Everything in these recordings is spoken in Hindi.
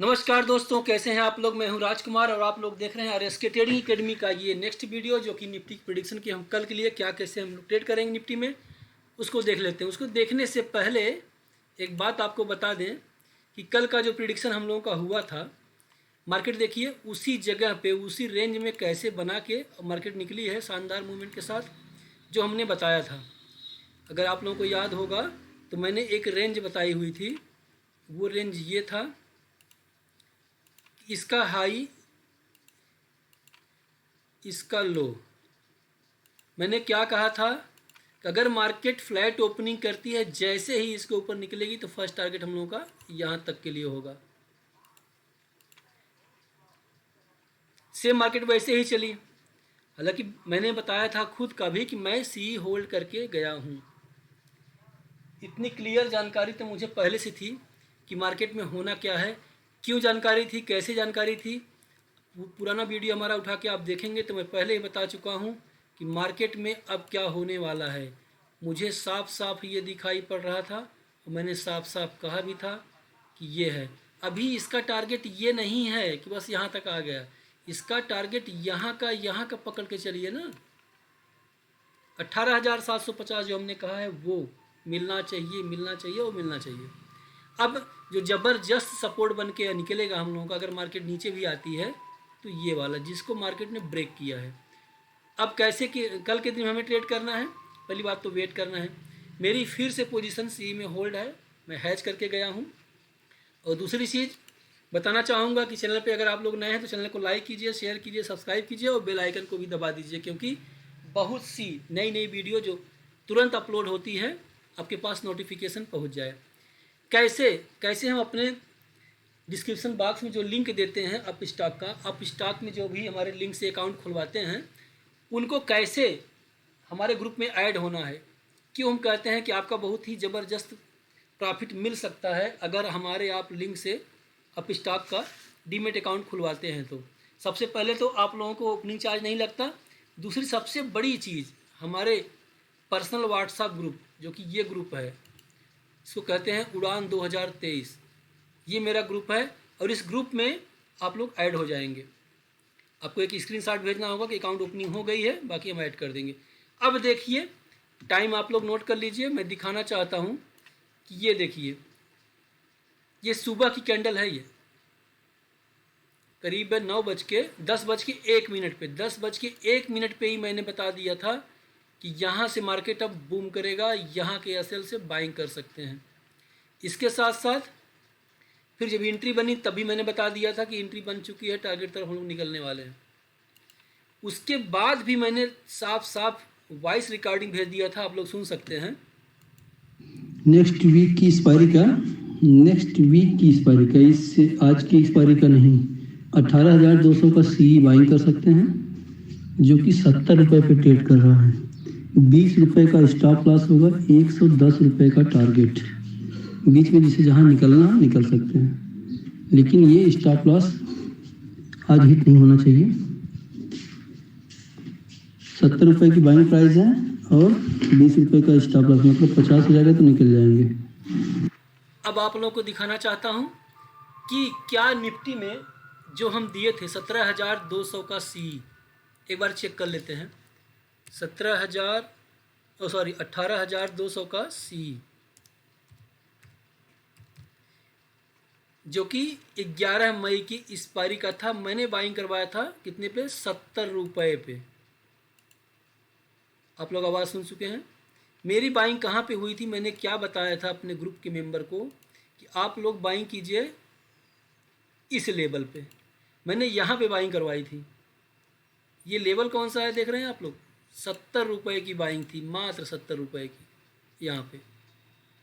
नमस्कार दोस्तों, कैसे हैं आप लोग। मैं हूं राजकुमार और आप लोग देख रहे हैं आरएसके ट्रेडिंग एकेडमी का ये नेक्स्ट वीडियो, जो कि निफ्टी की प्रेडिक्शन की हम कल के लिए क्या कैसे हम लोग ट्रेड करेंगे निफ्टी में, उसको देख लेते हैं। उसको देखने से पहले एक बात आपको बता दें कि कल का जो प्रेडिक्शन हम लोगों का हुआ था, मार्केट देखिए उसी जगह पे उसी रेंज में कैसे बना के मार्केट निकली है शानदार मूवमेंट के साथ, जो हमने बताया था। अगर आप लोगों को याद होगा तो मैंने एक रेंज बताई हुई थी, वो रेंज ये था, इसका हाई इसका लो। मैंने क्या कहा था कि अगर मार्केट फ्लैट ओपनिंग करती है, जैसे ही इसके ऊपर निकलेगी तो फर्स्ट टारगेट हम लोगों का यहाँ तक के लिए होगा। सेम मार्केट वैसे ही चली। हालांकि मैंने बताया था खुद का भी कि मैं सी होल्ड करके गया हूँ। इतनी क्लियर जानकारी तो मुझे पहले से थी कि मार्केट में होना क्या है। क्यों जानकारी थी, कैसे जानकारी थी, वो पुराना वीडियो हमारा उठा के आप देखेंगे तो मैं पहले ही बता चुका हूँ कि मार्केट में अब क्या होने वाला है। मुझे साफ साफ ये दिखाई पड़ रहा था और मैंने साफ साफ कहा भी था कि ये है। अभी इसका टारगेट ये नहीं है कि बस यहाँ तक आ गया, इसका टारगेट यहाँ का पकड़ के चलिए ना। 18,750 जो हमने कहा है वो मिलना चाहिए, मिलना चाहिए और मिलना चाहिए। अब जो ज़बरदस्त सपोर्ट बन के निकलेगा हम लोगों का, अगर मार्केट नीचे भी आती है तो ये वाला जिसको मार्केट ने ब्रेक किया है। अब कैसे कि कल के दिन हमें ट्रेड करना है, पहली बात तो वेट करना है। मेरी फिर से पोजीशन सी में होल्ड है, मैं हैज करके गया हूँ। और दूसरी चीज़ बताना चाहूँगा कि चैनल पे अगर आप लोग नए हैं तो चैनल को लाइक कीजिए, शेयर कीजिए, सब्सक्राइब कीजिए और बेल आइकन को भी दबा दीजिए, क्योंकि बहुत सी नई नई वीडियो जो तुरंत अपलोड होती है आपके पास नोटिफिकेशन पहुँच जाए। कैसे कैसे हम अपने डिस्क्रिप्शन बॉक्स में जो लिंक देते हैं अप स्टॉक का, अप स्टॉक में जो भी हमारे लिंक से अकाउंट खुलवाते हैं, उनको कैसे हमारे ग्रुप में ऐड होना है। क्यों हम कहते हैं कि आपका बहुत ही ज़बरदस्त प्रॉफिट मिल सकता है अगर हमारे आप लिंक से अप स्टॉक का डीमेट अकाउंट खुलवाते हैं। तो सबसे पहले तो आप लोगों को ओपनिंग चार्ज नहीं लगता। दूसरी सबसे बड़ी चीज़, हमारे पर्सनल व्हाट्सएप ग्रुप, जो कि ये ग्रुप है, इसको कहते हैं उड़ान 2023, ये मेरा ग्रुप है और इस ग्रुप में आप लोग ऐड हो जाएंगे। आपको एक स्क्रीनशॉट भेजना होगा कि अकाउंट ओपनिंग हो गई है, बाकी हम ऐड कर देंगे। अब देखिए टाइम आप लोग नोट कर लीजिए, मैं दिखाना चाहता हूँ कि ये देखिए, ये सुबह की कैंडल है, ये करीब 10:01 पे 10:01 पे ही मैंने बता दिया था कि यहाँ से मार्केट अब बूम करेगा, यहाँ के एसएल से बाइंग कर सकते हैं। इसके साथ साथ फिर जब एंट्री बनी तभी मैंने बता दिया था कि एंट्री बन चुकी है, टारगेट तरफ हम लोग निकलने वाले हैं। उसके बाद भी मैंने साफ साफ वॉइस रिकॉर्डिंग भेज दिया था, आप लोग सुन सकते हैं। नेक्स्ट वीक की एक्सपायरी का, इससे आज की एक्सपायरी का नहीं, 18,200 का सी बाइंग कर सकते हैं, जो कि 70 रुपये पे ट्रेड कर रहा है। 20 रुपये का स्टॉप लॉस होगा, 110 रुपये का टारगेट। बीच में जिसे जहां निकलना निकल सकते हैं, लेकिन ये स्टॉप लॉस आज हिट नहीं होना चाहिए। 70 रुपये की बाइंग प्राइस है और 20 रुपये का स्टॉप लॉस, मतलब 50 हो जाएगा तो निकल जाएंगे। अब आप लोगों को दिखाना चाहता हूं कि क्या निफ्टी में जो हम दिए थे 17,200 का सी, एक बार चेक कर लेते हैं। 18,200 का सी, जो कि 11 मई की एक्सपायरी का था। मैंने बाइंग करवाया था कितने पे, 70 रुपये पे। आप लोग आवाज़ सुन चुके हैं। मेरी बाइंग कहाँ पे हुई थी, मैंने क्या बताया था अपने ग्रुप के मेंबर को कि आप लोग बाइंग कीजिए इस लेवल पे। मैंने यहाँ पे बाइंग करवाई थी। ये लेवल कौन सा है देख रहे हैं आप लोग, 70 रुपये की बाइंग थी, मात्र 70 रुपये की यहाँ पे।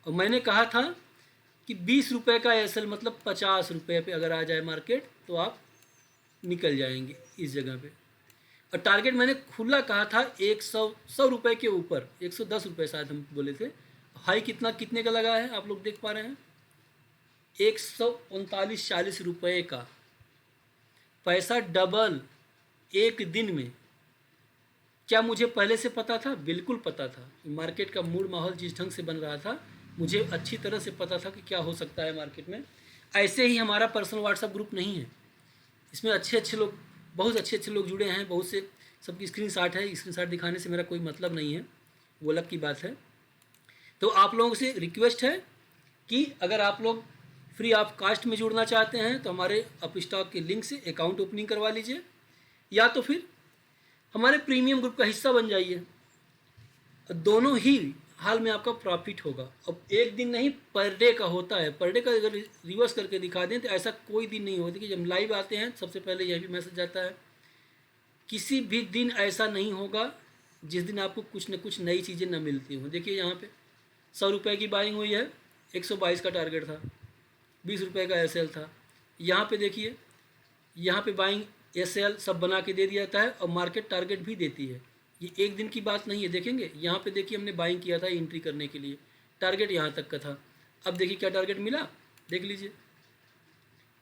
और मैंने कहा था कि 20 रुपये का एसएल, मतलब 50 रुपये पे अगर आ जाए मार्केट तो आप निकल जाएंगे इस जगह पे। और टारगेट मैंने खुला कहा था 100 रुपये के ऊपर, 110 रुपये शायद हम बोले थे। हाई कितने का लगा है आप लोग देख पा रहे हैं, 139-40 रुपये का। पैसा डबल एक दिन में। क्या मुझे पहले से पता था? बिल्कुल पता था। मार्केट का मूड माहौल जिस ढंग से बन रहा था, मुझे अच्छी तरह से पता था कि क्या हो सकता है मार्केट में। ऐसे ही हमारा पर्सनल व्हाट्सएप ग्रुप नहीं है, इसमें अच्छे अच्छे लोग, बहुत अच्छे लोग जुड़े हैं, बहुत से सबकी स्क्रीनशॉट है। स्क्रीनशॉट दिखाने से मेरा कोई मतलब नहीं है, वो अलग की बात है। तो आप लोगों से रिक्वेस्ट है कि अगर आप लोग फ्री ऑफ कास्ट में जुड़ना चाहते हैं तो हमारे अपस्टॉक के लिंक से अकाउंट ओपनिंग करवा लीजिए, या तो फिर हमारे प्रीमियम ग्रुप का हिस्सा बन जाइए। दोनों ही हाल में आपका प्रॉफिट होगा। अब एक दिन नहीं, पर डे का होता है। पर डे का अगर रिवर्स करके दिखा दें तो ऐसा कोई दिन नहीं होता कि जब लाइव आते हैं सबसे पहले यह भी मैसेज आता है। किसी भी दिन ऐसा नहीं होगा जिस दिन आपको कुछ न कुछ नई चीज़ें न मिलती हों। देखिए यहाँ पे 100 रुपये की बाइंग हुई है, 122 का टारगेट था, 20 रुपये का एसएल था। यहाँ पे देखिए, यहाँ पे बाइंग एसएल सब बना के दे दिया जाता है और मार्केट टारगेट भी देती है। ये एक दिन की बात नहीं है। देखेंगे यहाँ पे, देखिए हमने बाइंग किया था एंट्री करने के लिए, टारगेट यहाँ तक का था। अब देखिए क्या टारगेट मिला, देख लीजिए,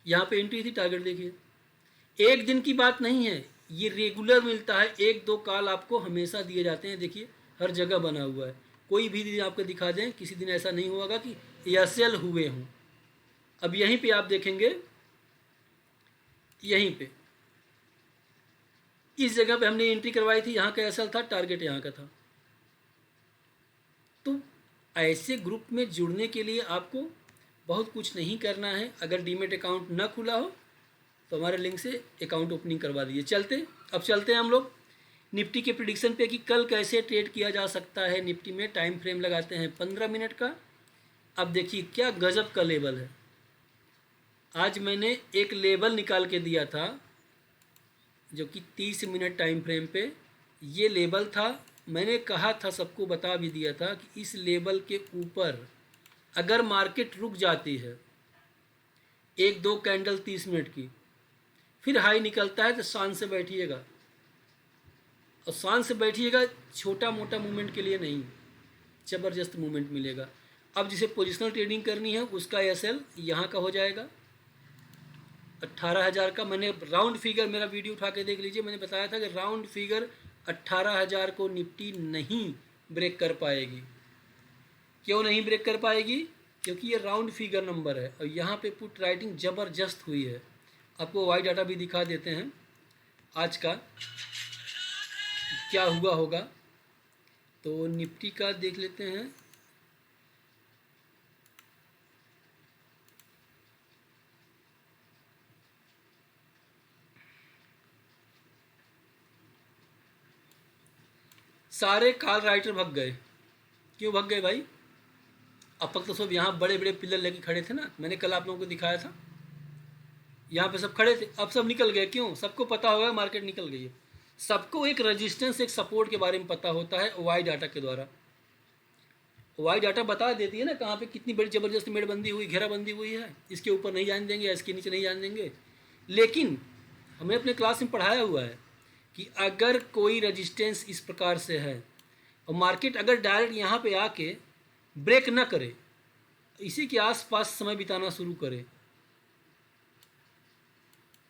यहाँ पे एंट्री थी, टारगेट देखिए। एक दिन की बात नहीं है, ये रेगुलर मिलता है। 1-2 कॉल आपको हमेशा दिए जाते हैं। देखिए हर जगह बना हुआ है, कोई भी दिन आपको दिखा दें, किसी दिन ऐसा नहीं होगा कि एसएल हुए हों। अब यहीं पे आप देखेंगे, यहीं पे इस जगह पे हमने एंट्री करवाई थी, यहाँ का एसएल था, टारगेट यहाँ का था। तो ऐसे ग्रुप में जुड़ने के लिए आपको बहुत कुछ नहीं करना है। अगर डीमेट अकाउंट ना खुला हो तो हमारे लिंक से अकाउंट ओपनिंग करवा दीजिए। अब चलते हैं हम लोग निफ्टी के प्रिडिक्शन पे कि कल कैसे ट्रेड किया जा सकता है। निफ्टी में टाइम फ्रेम लगाते हैं 15 मिनट का। अब देखिए क्या गजब का लेवल है। आज मैंने एक लेवल निकाल के दिया था जो कि 30 मिनट टाइम फ्रेम पे ये लेवल था। मैंने कहा था, सबको बता भी दिया था कि इस लेवल के ऊपर अगर मार्केट रुक जाती है 1-2 कैंडल 30 मिनट की, फिर हाई निकलता है तो शांत से बैठिएगा। और शांत से बैठिएगा, छोटा मोटा मूवमेंट के लिए नहीं, ज़बरदस्त मूवमेंट मिलेगा। अब जिसे पोजिशनल ट्रेडिंग करनी है उसका एसएल यहाँ का हो जाएगा 18,000 का। मैंने राउंड फिगर, मेरा वीडियो उठा के देख लीजिए, मैंने बताया था कि राउंड फिगर 18,000 को निफ्टी नहीं ब्रेक कर पाएगी। क्यों नहीं ब्रेक कर पाएगी? क्योंकि ये राउंड फिगर नंबर है और यहाँ पे पुट राइटिंग ज़बरदस्त हुई है। आपको वाई डाटा भी दिखा देते हैं आज का क्या हुआ होगा। तो निफ्टी का देख लेते हैं। सारे कॉल राइटर भग गए। क्यों भग गए भाई? अब तक तो सब यहाँ बड़े बड़े पिलर लेके खड़े थे ना, मैंने कल आप लोगों को दिखाया था, यहाँ पे सब खड़े थे, अब सब निकल गए। क्यों? सबको पता होगा मार्केट निकल गई है। सबको एक रेजिस्टेंस, एक सपोर्ट के बारे में पता होता है वाई डाटा के द्वारा। वाई डाटा बता देती है ना कहाँ पे कितनी बड़ी ज़बरदस्त मेड़बंदी हुई, घेराबंदी हुई है। इसके ऊपर नहीं जाने देंगे, इसके नीचे नहीं जाने देंगे। लेकिन हमें अपने क्लास में पढ़ाया हुआ है कि अगर कोई रेजिस्टेंस इस प्रकार से है और मार्केट अगर डायरेक्ट यहाँ पे आके ब्रेक ना करे, इसी के आसपास समय बिताना शुरू करे,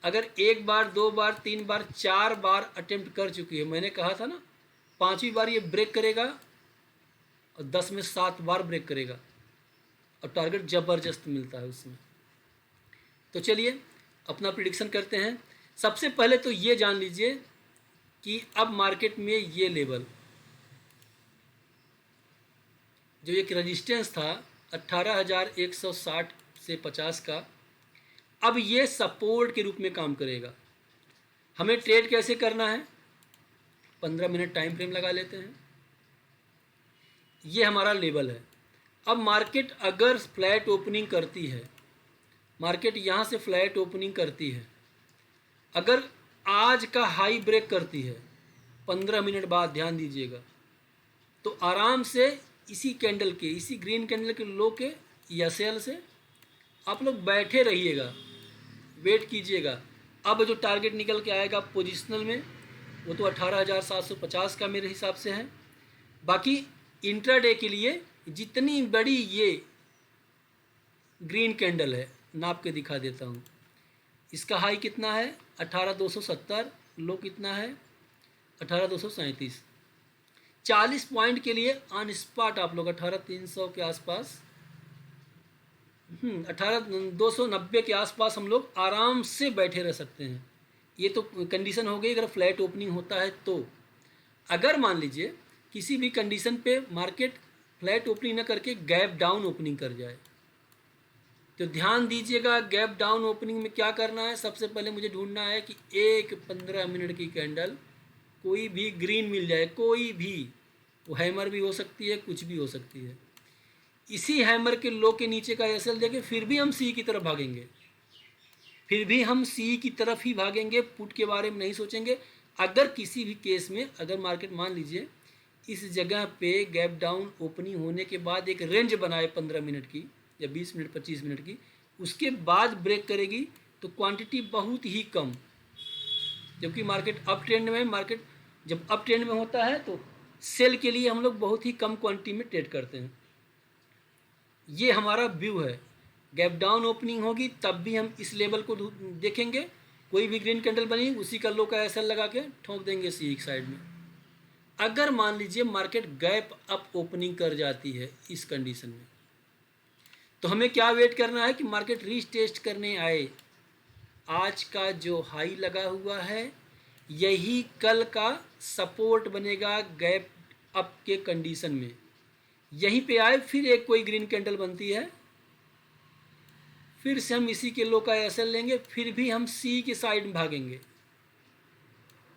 अगर 1 बार 2 बार 3 बार 4 बार अटेम्प्ट कर चुकी है, मैंने कहा था ना 5वीं बार ये ब्रेक करेगा और 10 में 7 बार ब्रेक करेगा और टारगेट ज़बरदस्त मिलता है उसमें। तो चलिए अपना प्रिडिक्शन करते हैं। सबसे पहले तो ये जान लीजिए कि अब मार्केट में ये लेवल जो एक रेजिस्टेंस था 18,160 से 50 का, अब ये सपोर्ट के रूप में काम करेगा। हमें ट्रेड कैसे करना है? 15 मिनट टाइम फ्रेम लगा लेते हैं। ये हमारा लेवल है। अब मार्केट अगर फ्लैट ओपनिंग करती है, मार्केट यहाँ से फ्लैट ओपनिंग करती है, अगर आज का हाई ब्रेक करती है 15 मिनट बाद, ध्यान दीजिएगा, तो आराम से इसी कैंडल के, इसी ग्रीन कैंडल के लो के एसएल से आप लोग बैठे रहिएगा, वेट कीजिएगा। अब जो टारगेट निकल के आएगा पोजिशनल में वो तो 18,750 का मेरे हिसाब से है। बाकी इंट्राडे के लिए जितनी बड़ी ये ग्रीन कैंडल है, नाप के दिखा देता हूँ। इसका हाई कितना है? 18,270, लो कितना है? 18,237। 40 पॉइंट के लिए ऑन स्पॉट आप लोग 18,300 के आसपास 18,290 के आसपास हम लोग आराम से बैठे रह सकते हैं। ये तो कंडीशन हो गई अगर फ्लैट ओपनिंग होता है तो। अगर मान लीजिए किसी भी कंडीशन पे मार्केट फ्लैट ओपनिंग न करके गैप डाउन ओपनिंग कर जाए, तो ध्यान दीजिएगा गैप डाउन ओपनिंग में क्या करना है। सबसे पहले मुझे ढूंढना है कि एक 15 मिनट की कैंडल कोई भी ग्रीन मिल जाए, कोई भी, वो हैमर भी हो सकती है, कुछ भी हो सकती है। इसी हैमर के लो के नीचे का एसएल देके फिर भी हम सी की तरफ भागेंगे, फिर भी हम सी की तरफ ही भागेंगे, पुट के बारे में नहीं सोचेंगे। अगर किसी भी केस में अगर मार्केट मान लीजिए इस जगह पे गैप डाउन ओपनिंग होने के बाद एक रेंज बनाए 15 मिनट की या 20 मिनट 25 मिनट की, उसके बाद ब्रेक करेगी तो क्वांटिटी बहुत ही कम, जबकि मार्केट अप ट्रेंड में, मार्केट जब अप ट्रेंड में होता है तो सेल के लिए हम लोग बहुत ही कम क्वांटिटी में ट्रेड करते हैं। ये हमारा व्यू है। गैप डाउन ओपनिंग होगी तब भी हम इस लेवल को देखेंगे, कोई भी ग्रीन कैंडल बनी उसी का लो का एसएल लगा के ठोक देंगे सी एक साइड में। अगर मान लीजिए मार्केट गैप अप ओपनिंग कर जाती है इस कंडीशन में, तो हमें क्या वेट करना है कि मार्केट रीटेस्ट करने आए। आज का जो हाई लगा हुआ है यही कल का सपोर्ट बनेगा गैप अप के कंडीशन में। यहीं पे आए, फिर एक कोई ग्रीन कैंडल बनती है, फिर से हम इसी के लो का एसएल लेंगे, फिर भी हम सी के साइड में भागेंगे।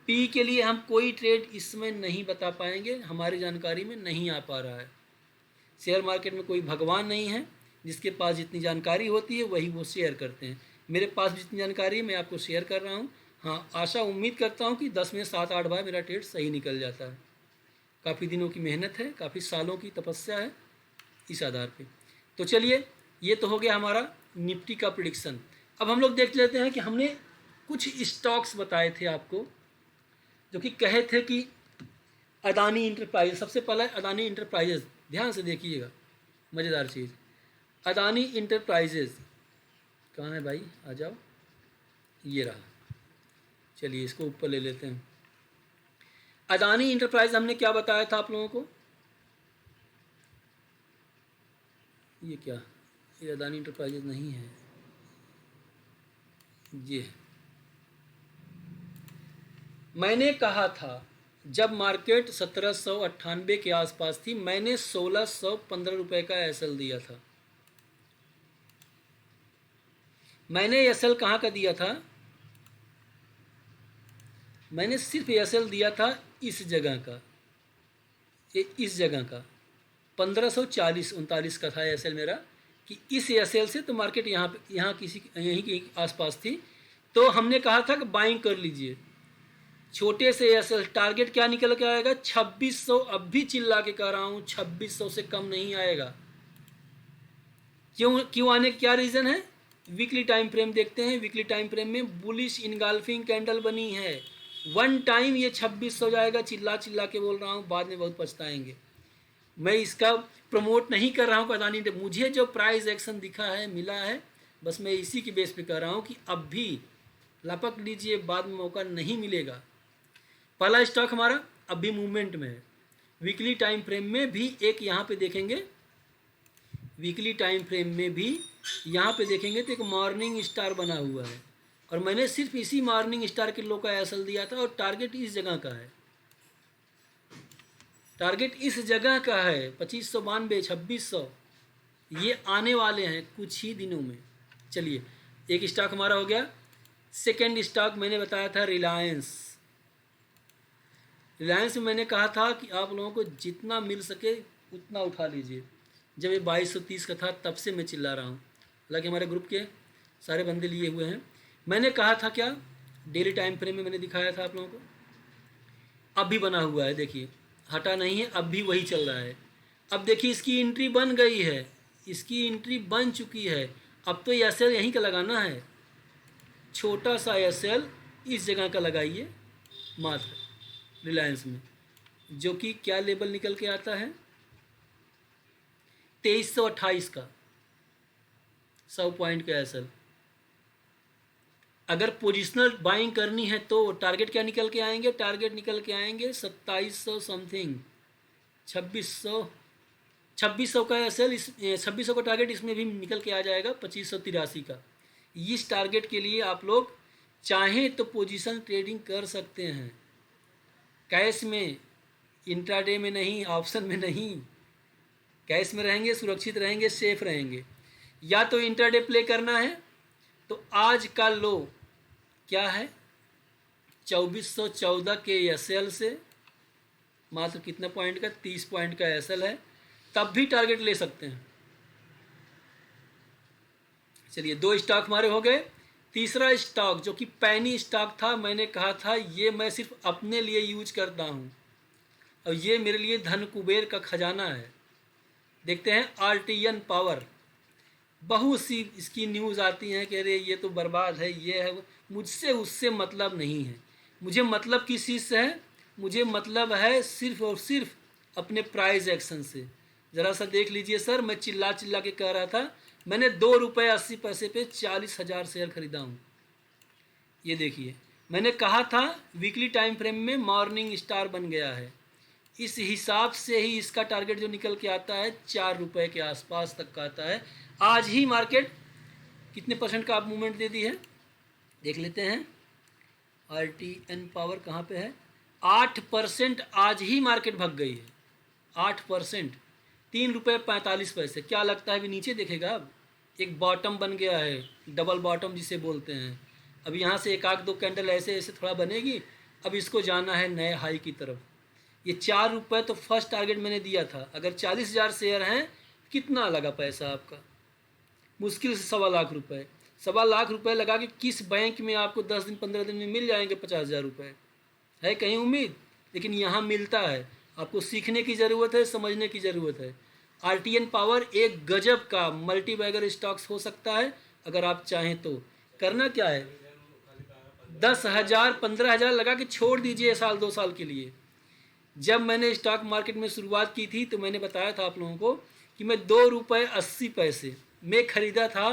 पी के लिए हम कोई ट्रेड इसमें नहीं बता पाएंगे, हमारी जानकारी में नहीं आ पा रहा है। शेयर मार्केट में कोई भगवान नहीं है, जिसके पास जितनी जानकारी होती है वही वो शेयर करते हैं। मेरे पास जितनी जानकारी है मैं आपको शेयर कर रहा हूँ। हाँ, आशा उम्मीद करता हूँ कि 10 में 7-8 बार मेरा ट्रेड सही निकल जाता है। काफ़ी दिनों की मेहनत है, काफ़ी सालों की तपस्या है इस आधार पे। तो चलिए, ये तो हो गया हमारा निफ्टी का प्रिडिक्शन। अब हम लोग देख लेते हैं कि हमने कुछ स्टॉक्स बताए थे आपको, जो कि कहे थे कि अदानी इंटरप्राइजेज, सबसे पहला अदानी इंटरप्राइजेज, ध्यान से देखिएगा, मज़ेदार चीज़। अदानी इंटरप्राइजेज कहाँ है भाई, आ जाओ, ये रहा। चलिए इसको ऊपर ले लेते हैं। अदानी इंटरप्राइज हमने क्या बताया था आप लोगों को, ये क्या, ये अदानी इंटरप्राइजेज नहीं है, ये है। मैंने कहा था जब मार्केट 1798 के आसपास थी, मैंने 1615 रुपये का एसएल दिया था। मैंने एसएल कहाँ का दिया था, मैंने सिर्फ एसएल दिया था इस जगह का, इस जगह का 1540-39 का था एसएल मेरा, कि इस एसएल से तो मार्केट यहाँ किसी यहीं के आसपास थी, तो हमने कहा था कि बाइंग कर लीजिए। छोटे से एसएल टारगेट क्या निकल के आएगा, 2600। अब भी चिल्ला के कह रहा हूँ 2600 से कम नहीं आएगा। क्यों आने क्या रीज़न है, वीकली टाइम फ्रेम देखते हैं। वीकली टाइम फ्रेम में बुलिश इनगल्फिंग कैंडल बनी है। वन टाइम ये 2600 जाएगा, चिल्ला के बोल रहा हूँ, बाद में बहुत पछताएंगे। मैं इसका प्रमोट नहीं कर रहा हूँ अदानी, मुझे जो प्राइस एक्शन दिखा है, मिला है, बस मैं इसी की बेस पे कह रहा हूँ कि अब भी लपक लीजिए, बाद में मौका नहीं मिलेगा। पहला स्टॉक हमारा अब भी मूवमेंट में है। वीकली टाइम फ्रेम में भी एक यहाँ पे देखेंगे, वीकली टाइम फ्रेम में भी यहाँ पे देखेंगे तो एक मॉर्निंग स्टार बना हुआ है, और मैंने सिर्फ इसी मॉर्निंग स्टार के लो का एसएल दिया था, और टारगेट इस जगह का है, टारगेट इस जगह का है 2592, 2600, ये आने वाले हैं कुछ ही दिनों में। चलिए, एक स्टॉक हमारा हो गया। सेकेंड स्टॉक मैंने बताया था रिलायंस। रिलायंस में मैंने कहा था कि आप लोगों को जितना मिल सके उतना उठा लीजिए। जब ये 2230 का था तब से मैं चिल्ला रहा हूँ, हालांकि हमारे ग्रुप के सारे बंदे लिए हुए हैं। मैंने कहा था क्या, डेली टाइम फ्रेम में मैंने दिखाया था आप लोगों को, अब भी बना हुआ है, देखिए हटा नहीं है, अब भी वही चल रहा है। अब देखिए इसकी एंट्री बन गई है, इसकी एंट्री बन चुकी है। अब तो एसएल यहीं का लगाना है, छोटा सा एसएल इस जगह का लगाइए मात्र रिलायंस में, जो कि क्या लेवल निकल के आता है, 2328 का 100 पॉइंट का एसएल। अगर पोजिशनल बाइंग करनी है तो टारगेट क्या निकल के आएंगे, टारगेट निकल के आएंगे 2700 समथिंग, 2600, 2600 का एसएल, इस 2600 का टारगेट इसमें भी निकल के आ जाएगा 2583 का। इस टारगेट के लिए आप लोग चाहें तो पोजीशन ट्रेडिंग कर सकते हैं, कैश में, इंट्राडे में नहीं, ऑप्शन में नहीं। कैश में रहेंगे, सुरक्षित रहेंगे, सेफ रहेंगे। या तो इंट्राडे प्ले करना है तो आज का लो क्या है 2414 के एसएल से, मात्र कितना पॉइंट का, 30 पॉइंट का एसएल है, तब भी टारगेट ले सकते हैं। चलिए 2 स्टॉक हमारे हो गए। तीसरा स्टॉक जो कि पैनी स्टॉक था, मैंने कहा था ये मैं सिर्फ अपने लिए यूज करता हूँ और ये मेरे लिए धन कुबेर का खजाना है। देखते हैं आरटीएन पावर। बहुत सी इसकी न्यूज़ आती हैं कि अरे ये तो बर्बाद है, ये है वो। मुझसे उससे मतलब नहीं है। मुझे मतलब किस चीज़ से है? मुझे मतलब है सिर्फ और सिर्फ अपने प्राइस एक्शन से। ज़रा सा देख लीजिए सर, मैं चिल्ला चिल्ला के कह रहा था, मैंने 2 रुपये 80 पैसे पे 40,000 शेयर खरीदा हूँ। ये देखिए, मैंने कहा था वीकली टाइम फ्रेम में मॉर्निंग स्टार बन गया है। इस हिसाब से ही इसका टारगेट जो निकल के आता है 4 रुपये के आसपास तक का आता है। आज ही मार्केट कितने परसेंट का आप मूवमेंट दे दी है देख लेते हैं। आरटीएन पावर कहाँ पे है? 8% आज ही मार्केट भग गई है। 8%, 3 रुपये 45 पैसे। क्या लगता है अभी नीचे देखेगा? अब एक बॉटम बन गया है, डबल बॉटम जिसे बोलते हैं। अब यहाँ से एक आध 2 कैंडल ऐसे ऐसे थोड़ा बनेगी, अब इसको जाना है नए हाई की तरफ। ये 4 रुपये तो फर्स्ट टारगेट मैंने दिया था। अगर 40,000 शेयर हैं, कितना लगा पैसा आपका? मुश्किल से 1.25 लाख रुपये। 1.25 लाख रुपये लगा के किस बैंक में आपको 10 दिन 15 दिन में मिल जाएंगे 50,000 रुपये? है कहीं उम्मीद? लेकिन यहाँ मिलता है। आपको सीखने की ज़रूरत है, समझने की ज़रूरत है। आरटीएन पावर एक गजब का मल्टी बैगर स्टॉक्स हो सकता है अगर आप चाहें तो। करना क्या है, 10,000 15,000 लगा के छोड़ दीजिए साल 2 साल के लिए। जब मैंने स्टॉक मार्केट में शुरुआत की थी तो मैंने बताया था आप लोगों को कि मैं 2 रुपये 80 पैसे में ख़रीदा था।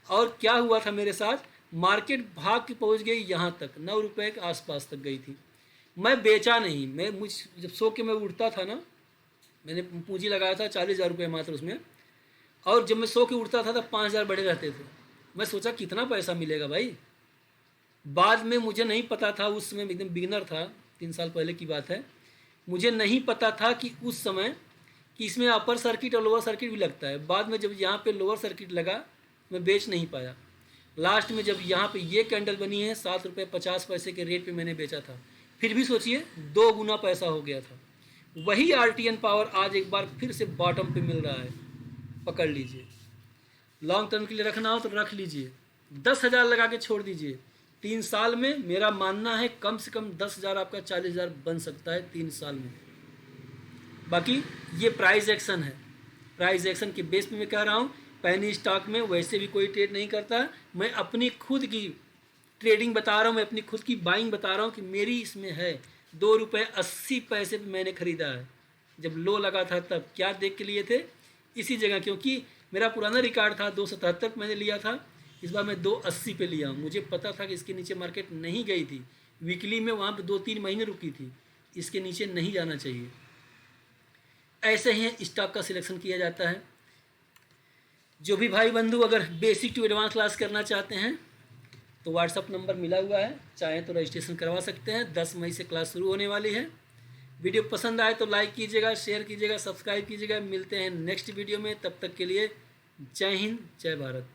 और क्या हुआ था मेरे साथ? मार्केट भाग के पहुंच गई यहाँ तक, 9 रुपये के आसपास तक गई थी। मैं बेचा नहीं। जब सो के मैं उठता था ना, मैंने पूंजी लगाया था 40,000 रुपये मात्र उसमें, और जब मैं सो के उठता था तब 5,000 बड़े रहते थे। मैं सोचा कितना पैसा मिलेगा भाई। बाद में मुझे नहीं पता था, उस समय एकदम बिगिनर था, 3 साल पहले की बात है। मुझे नहीं पता था कि उस समय कि इसमें अपर सर्किट और लोअर सर्किट भी लगता है। बाद में जब यहाँ पे लोअर सर्किट लगा, मैं बेच नहीं पाया। लास्ट में जब यहाँ पे ये कैंडल बनी है 7 रुपये 50 पैसे के रेट पे मैंने बेचा था। फिर भी सोचिए 2 गुना पैसा हो गया था। वही आरटीएन पावर आज एक बार फिर से बॉटम पे मिल रहा है। पकड़ लीजिए। लॉन्ग टर्म के लिए रखना हो तो रख लीजिए। 10,000 लगा के छोड़ दीजिए। 3 साल में मेरा मानना है कम से कम 10,000 आपका 40,000 बन सकता है 3 साल में। बाकी ये प्राइस एक्शन है। प्राइस एक्शन के बेस पे मैं कह रहा हूँ। पैनी स्टॉक में वैसे भी कोई ट्रेड नहीं करता। मैं अपनी खुद की ट्रेडिंग बता रहा हूँ, मैं अपनी खुद की बाइंग बता रहा हूँ कि मेरी इसमें है। 2 रुपये 80 पैसे पे मैंने ख़रीदा है। जब लो लगा था तब क्या देख के लिए थे? इसी जगह, क्योंकि मेरा पुराना रिकॉर्ड था 277 मैंने लिया था। इस बार मैं 280 पे लिया हूँ। मुझे पता था कि इसके नीचे मार्केट नहीं गई थी। वीकली में वहाँ पे 2-3 महीने रुकी थी। इसके नीचे नहीं जाना चाहिए। ऐसे ही स्टॉक का सिलेक्शन किया जाता है। जो भी भाई बंधु अगर बेसिक टू एडवांस क्लास करना चाहते हैं तो व्हाट्सअप नंबर मिला हुआ है, चाहें तो रजिस्ट्रेशन करवा सकते हैं। 10 मई से क्लास शुरू होने वाली है। वीडियो पसंद आए तो लाइक कीजिएगा, शेयर कीजिएगा, सब्सक्राइब कीजिएगा। मिलते हैं नेक्स्ट वीडियो में। तब तक के लिए जय हिंद, जय भारत।